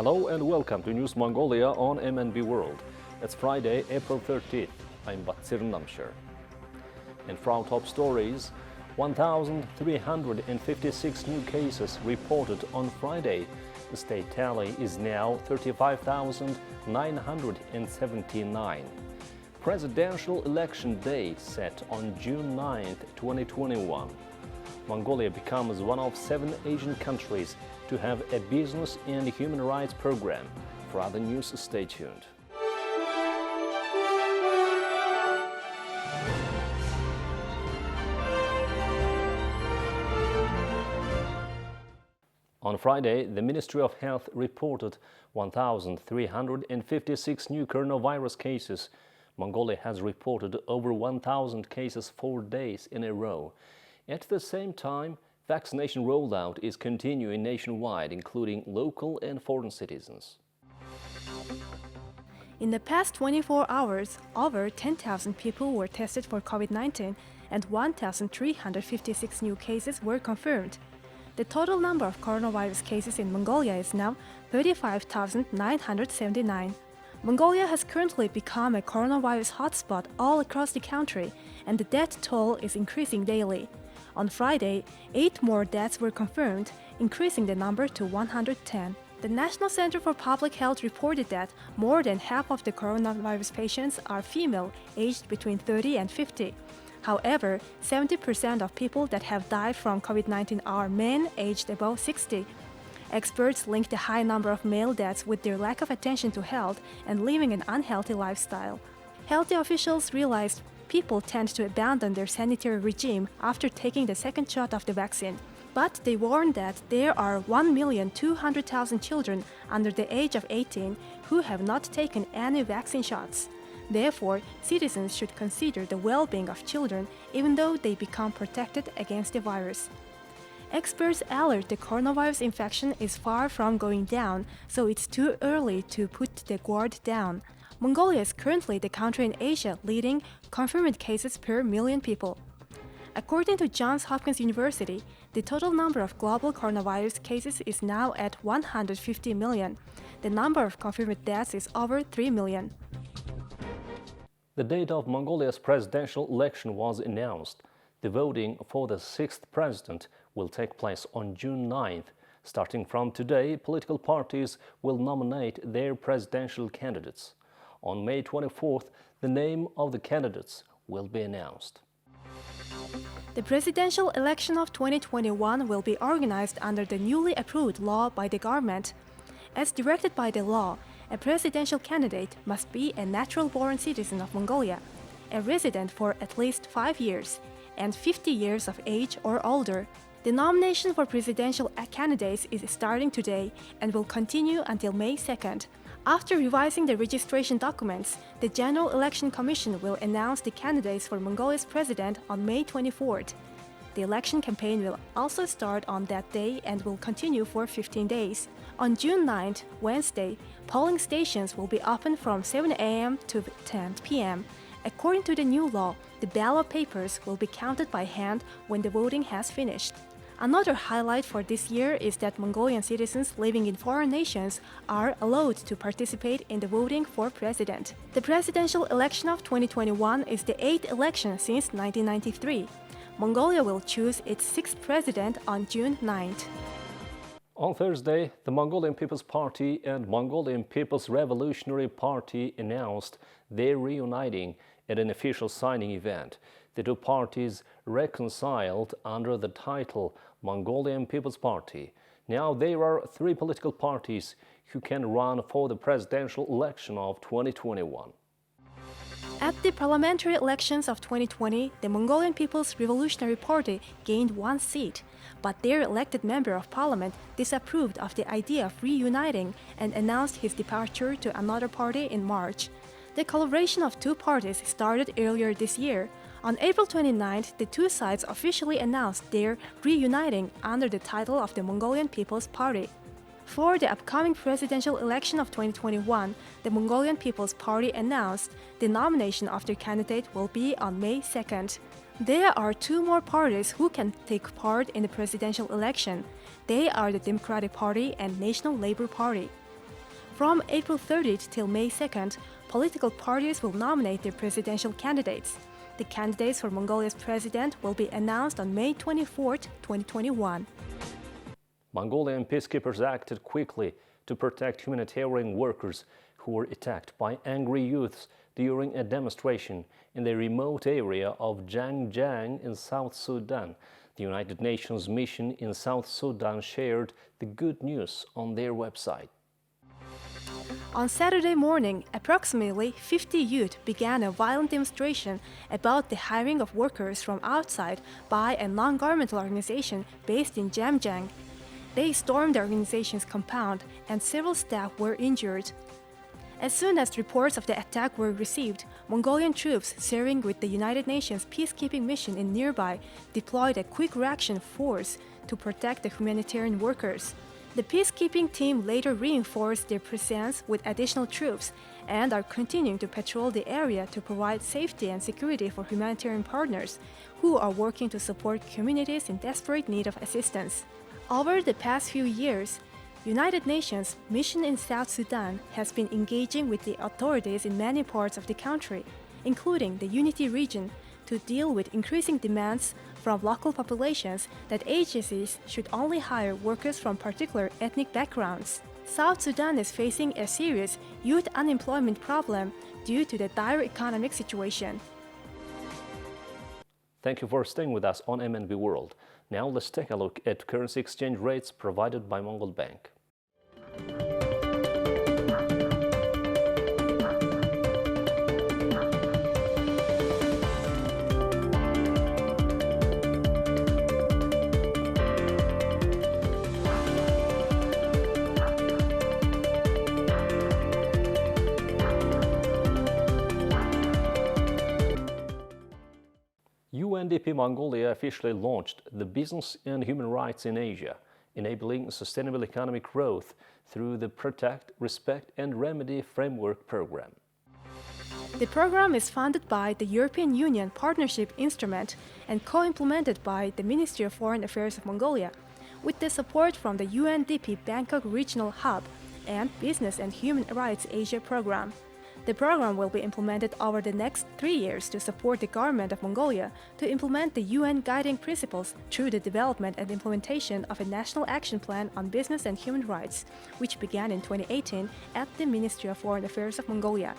Hello and welcome to News Mongolia on MNB World. It's Friday, April 30th. I'm Batsir Namshir. And for our top stories, 1,356 new cases reported on Friday. The state tally is now 35,979. Presidential election date set on June 9, 2021. Mongolia becomes one of 7 Asian countries to have a business and human rights program. For other news, stay tuned. On Friday, the Ministry of Health reported 1,356 new coronavirus cases. Mongolia has reported over 1,000 cases 4 days in a row. At the same time, vaccination rollout is continuing nationwide, including local and foreign citizens. In the past 24 hours, over 10,000 people were tested for COVID-19 and 1,356 new cases were confirmed. The total number of coronavirus cases in Mongolia is now 35,979. Mongolia has currently become a coronavirus hotspot all across the country, and the death toll is increasing daily. On Friday, 8 more deaths were confirmed, increasing the number to 110. The National Center for Public Health reported that more than half of the coronavirus patients are female, aged between 30 and 50. However, 70% of people that have died from COVID-19 are men aged above 60. Experts link the high number of male deaths with their lack of attention to health and living an unhealthy lifestyle. Healthy officials realized people tend to abandon their sanitary regime after taking the second shot of the vaccine. But they warned that there are 1,200,000 children under the age of 18 who have not taken any vaccine shots. Therefore, citizens should consider the well-being of children even though they become protected against the virus. Experts alert the coronavirus infection is far from going down, so it's too early to put the guard down. Mongolia is currently the country in Asia leading confirmed cases per million people. According to Johns Hopkins University, the total number of global coronavirus cases is now at 150 million. The number of confirmed deaths is over 3 million. The date of Mongolia's presidential election was announced. The voting for the 6th president will take place on June 9th. Starting from today, political parties will nominate their presidential candidates. On May 24th, the name of the candidates will be announced. The presidential election of 2021 will be organized under the newly approved law by the government. As directed by the law, a presidential candidate must be a natural-born citizen of Mongolia, a resident for at least 5 years, and 50 years of age or older. The nomination for presidential candidates is starting today and will continue until May 2nd. After revising the registration documents, the General Election Commission will announce the candidates for Mongolia's president on May 24th. The election campaign will also start on that day and will continue for 15 days. On June 9th, Wednesday, polling stations will be open from 7 a.m. to 10 p.m. According to the new law, the ballot papers will be counted by hand when the voting has finished. Another highlight for this year is that Mongolian citizens living in foreign nations are allowed to participate in the voting for president. The presidential election of 2021 is the 8th election since 1993. Mongolia will choose its 6th president on June 9th. On Thursday, the Mongolian People's Party and Mongolian People's Revolutionary Party announced their reuniting at an official signing event. The two parties reconciled under the title Mongolian People's Party. Now there are 3 political parties who can run for the presidential election of 2021. At the parliamentary elections of 2020, the Mongolian People's Revolutionary Party gained 1 seat, but their elected member of parliament disapproved of the idea of reuniting and announced his departure to another party in March. The collaboration of 2 parties started earlier this year. On April 29th, the 2 sides officially announced their reuniting under the title of the Mongolian People's Party. For the upcoming presidential election of 2021, the Mongolian People's Party announced the nomination of their candidate will be on May 2nd. There are 2 more parties who can take part in the presidential election. They are the Democratic Party and National Labour Party. From April 30th till May 2nd, political parties will nominate their presidential candidates. The candidates for Mongolia's president will be announced on May 24, 2021. Mongolian peacekeepers acted quickly to protect humanitarian workers who were attacked by angry youths during a demonstration in the remote area of JANG in South Sudan. The United Nations mission in South Sudan shared the good news on their website. On Saturday morning, approximately 50 youth began a violent demonstration about the hiring of workers from outside by a non-governmental organization based in Jamjang. They stormed the organization's compound and several staff were injured. As soon as reports of the attack were received, Mongolian troops serving with the United Nations peacekeeping mission in nearby deployed a quick reaction force to protect the humanitarian workers. The peacekeeping team later reinforced their presence with additional troops and are continuing to patrol the area to provide safety and security for humanitarian partners who are working to support communities in desperate need of assistance. Over the past few years, United Nations mission in South Sudan has been engaging with the authorities in many parts of the country, including the Unity region, to deal with increasing demands from local populations that agencies should only hire workers from particular ethnic backgrounds. South Sudan is facing a serious youth unemployment problem due to the dire economic situation. Thank you for staying with us on MNB World. Now let's take a look at currency exchange rates provided by Mongol Bank. UNDP Mongolia officially launched the Business and Human Rights in Asia, enabling sustainable economic growth through the Protect, Respect and Remedy Framework Program. The program is funded by the European Union Partnership Instrument and co-implemented by the Ministry of Foreign Affairs of Mongolia, with the support from the UNDP Bangkok Regional Hub and Business and Human Rights Asia Program. The program will be implemented over the next 3 years to support the government of Mongolia to implement the UN guiding principles through the development and implementation of a national action plan on business and human rights, which began in 2018 at the Ministry of Foreign Affairs of Mongolia.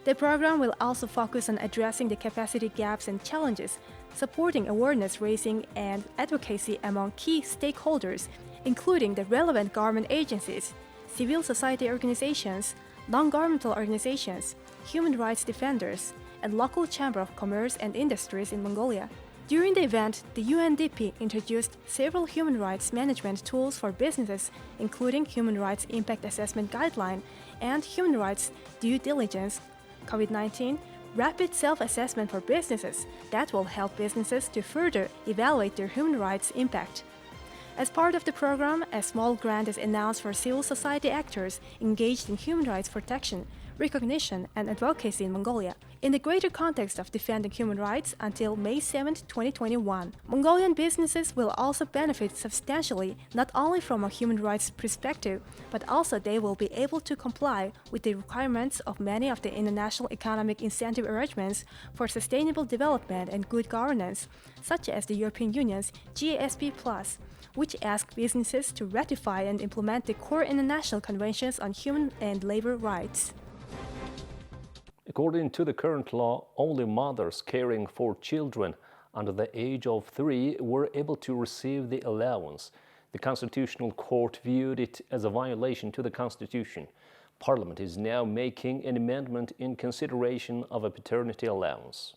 The program will also focus on addressing the capacity gaps and challenges, supporting awareness raising and advocacy among key stakeholders, including the relevant government agencies, civil society organizations, non-governmental organizations, human rights defenders, and local chamber of commerce and industries in Mongolia. During the event, the UNDP introduced several human rights management tools for businesses, including Human Rights Impact Assessment Guideline and Human Rights Due Diligence, COVID-19, Rapid Self-Assessment for Businesses that will help businesses to further evaluate their human rights impact. As part of the program, a small grant is announced for civil society actors engaged in human rights protection, recognition, and advocacy in Mongolia, in the greater context of defending human rights until May 7, 2021. Mongolian businesses will also benefit substantially not only from a human rights perspective, but also they will be able to comply with the requirements of many of the international economic incentive arrangements for sustainable development and good governance, such as the European Union's GSP+, which ask businesses to ratify and implement the core international conventions on human and labor rights. According to the current law, only mothers caring for children under the age of 3 were able to receive the allowance. The Constitutional Court viewed it as a violation to the Constitution. Parliament is now making an amendment in consideration of a paternity allowance.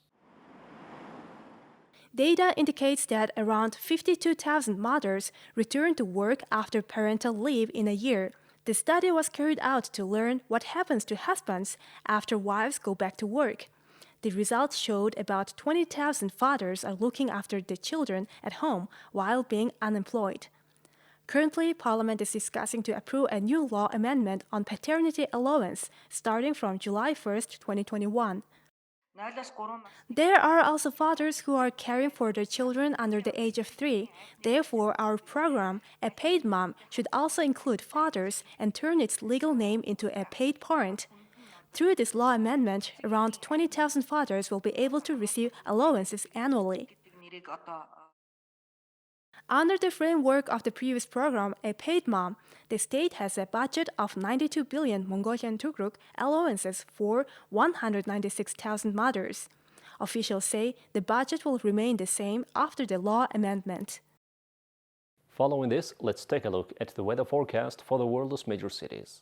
Data indicates that around 52,000 mothers return to work after parental leave in a year. The study was carried out to learn what happens to husbands after wives go back to work. The results showed about 20,000 fathers are looking after their children at home while being unemployed. Currently, Parliament is discussing to approve a new law amendment on paternity allowance starting from July 1, 2021. There are also fathers who are caring for their children under the age of 3. Therefore, our program, A Paid Mom, should also include fathers and turn its legal name into a paid parent. Through this law amendment, around 20,000 fathers will be able to receive allowances annually. Under the framework of the previous program, A Paid Mom, the state has a budget of 92 billion Mongolian tugruk allowances for 196,000 mothers. Officials say the budget will remain the same after the law amendment. Following this, let's take a look at the weather forecast for the world's major cities.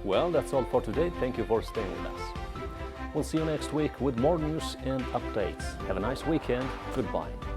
Well, that's all for today. Thank you for staying with us. We'll see you next week with more news and updates. Have a nice weekend. Goodbye.